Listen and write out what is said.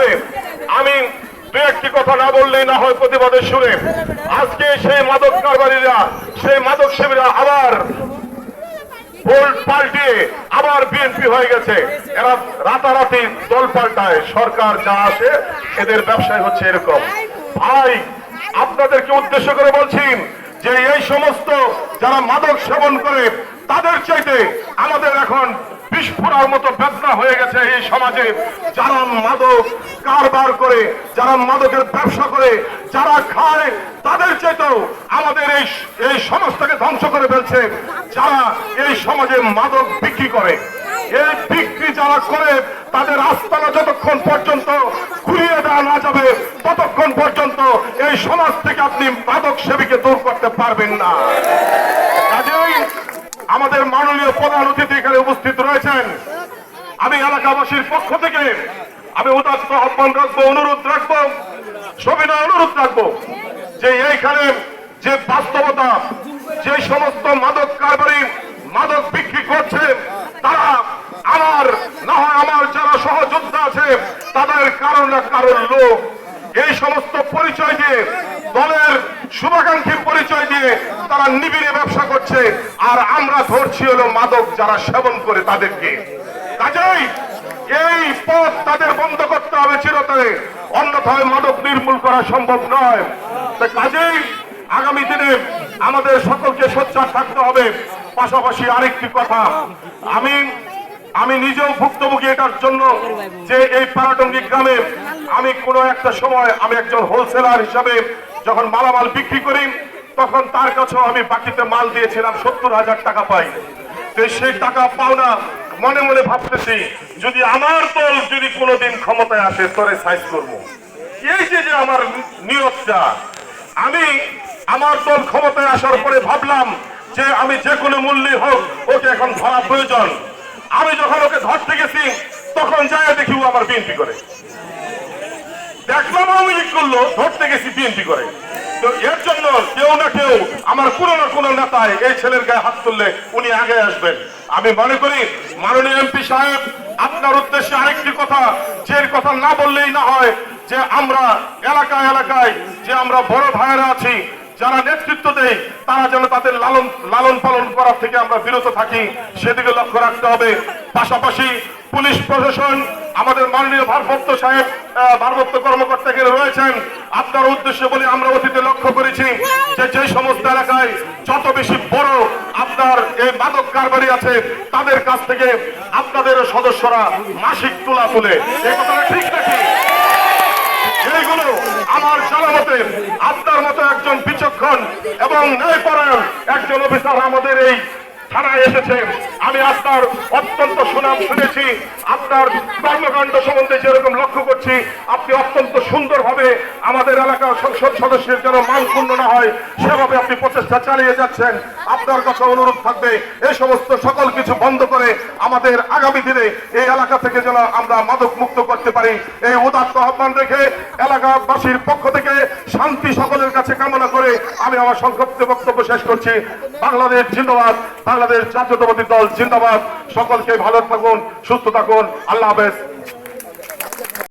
হবে। আমি দু একটি কথা না বললেই না হয় প্রতিবাদের সুরে। আজকে সেই মাদক কারবারীরা, সেই মাদক সেবীরা আবার ভোট পাল্টিয়ে আবার বিএনপি হয়ে গেছে। এরা রাতারাতি দল পাল্টায়, সরকার যা আসে এদের ব্যবসায় হচ্ছে এরকম। ভাই, আপনাদেরকে উদ্দেশ্য করে বলছি যে এই সমস্ত যারা মাদক সেবন করে তাদের চাইতে আমাদের এখন বিস্ফোরণের মতো বেদনা হয়ে গেছে এই সমাজে। যারা মাদক কারবার করে, যারা মাদকের ব্যবসা করে, যারা খায়, তাদের চাইতেও আমাদের এই সমাজটাকে ধ্বংস করে ফেলছে যারা এই সমাজে মাদক বিক্রি করে। এই বিক্রি যারা করে তাদের আস্তানা যতক্ষণ পর্যন্ত ঘুরিয়ে দেওয়া না যাবে ততক্ষণ পর্যন্ত এই সমাজ থেকে আপনি মাদক সেবীকে দূর করতে পারবেন না। কাজেই আমাদের মাননীয় প্রধান অতিথি এখানে উপস্থিত রয়েছেন। আমি এলাকাবাসীর পক্ষ থেকে আমি উদাত্ত আহ্বান রাখবো, অনুরোধ রাখবো, সবিনয় অনুরোধ রাখবো যে এইখানে যে বাস্তবতা, যে সমস্ত মাদক কারবারি মাদক বিক্রি করছে তারা আমার না হয় আমার যারা সহযোদ্ধা আছে তাদের কারণ না কারণ লোক এই সমস্ত পরিচয় দিয়ে, দলের শুভাকাঙ্ক্ষী পরিচয় দিয়ে তারা নিবিড়ে ব্যবসা করছে, আর আমরা ধরছি হলো মাদক যারা সেবন করে তাদেরকে। কাজেই এই পথ তাদের বন্ধ করতে হবে চিরতরে, অন্যথায় মাদক নির্মূল করা সম্ভব নয়। কাজেই আগামী দিনে আমাদের সকলকে সোচ্চার থাকতে হবে। পাশাপাশি আরেকটি কথা, আমি নিজেও ভুক্তভোগী এটার জন্য যে এই পারাটঙ্গী গ্রামে আমি কোনো একটা সময় আমি একজন হোলসেলার হিসাবে যখন মালামাল বিক্রি করি তখন তার কাছেও আমি বাকিতে মাল দিয়েছিলাম 70,000 টাকা পাই। তো সেই টাকা পাওনা মনে মনে ভাবতেছি যদি আমার দল যদি কোনোদিন ক্ষমতায় আসে তোরে সাইজ করবো। এই যে আমার নিয়তটা, আমি আমার দল ক্ষমতায় আসার পরে ভাবলাম যে আমি যে কোনো মূল্যে হোক ওকে এখন ধরা প্রয়োজন। আমি যখন ওকে ধরতে গেছি তখন যায় দেখি ও আবার বিএনপি করে। দেখলাম আওয়ামী লীগ করলো, ধরতে গেছি বিএনপি করে। তো এর জন্য কেউ না কেউ আমার কোনো না কোনো নেতায় এই ছেলের গায়ে হাত তুললে উনি আগে আসবেন। আমি মনে করি মাননীয় এমপি সাহেব, আপনার উদ্দেশ্যে আরেকটি কথা, যে কথা না বললেই না হয়, যে আমরা এলাকায় এলাকায় যে আমরা বড় ভাইয়েরা আছি যারা নেতৃত্ব দেয় তারা যেন তাদের লালন পালন করার থেকে আমরা বিরত থাকি, সেদিকে লক্ষ্য রাখতে হবে। পাশাপাশি পুলিশ প্রশাসন, আমাদের মাননীয় ভারপ্রাপ্ত কর্মকর্তা এখানে রয়েছেন, আপনার উদ্দেশ্যে বলে আমরা অতীতে লক্ষ্য করেছি যে সমস্ত এলাকায় যত বেশি বড় আপনার এই মাদক কারবারি আছে তাদের কাছ থেকে আপনাদের সদস্যরা মাসিক তুলা তুলে, এই কথাটা ঠিক নাকি? এইগুলো আমার জানা মতে আপনার মতো একজন বিচক্ষণ এবং ন্যায়পরায়ণ একজন অফিসার আমাদের এই থানায় এসেছে। আমি আপনার অত্যন্ত সুনাম শুনেছি, আপনার কর্মকাণ্ড সম্বন্ধে যেরকম লক্ষ্য করছি আপনি অত্যন্ত সুন্দরভাবে আমাদের এলাকার সংসদ সদস্যের যেন মান ক্ষুণ্ণ না হয় সেভাবে আপনি প্রচেষ্টা চালিয়ে যাচ্ছেন। আপনার কাছে অনুরোধ থাকবে এই সমস্ত সকল কিছু বন্ধ করে আমাদের আগামী দিনে এই এলাকা থেকে যেন আমরা মাদক মুক্ত করতে পারি, এই উদাত্ত আহ্বান রেখে এলাকাবাসীর পক্ষ থেকে শান্তি সকলের কাছে কামনা করে আমি আমার সংক্ষিপ্ত বক্তব্য শেষ করছি। বাংলাদেশ জিন্দাবাদ, বাংলাদেশ জাতীয়তাবাদী দল জিন্দাবাদ। সকলকে ভালো থাকুন, সুস্থ থাকুন, আল্লাহ হাফেজ।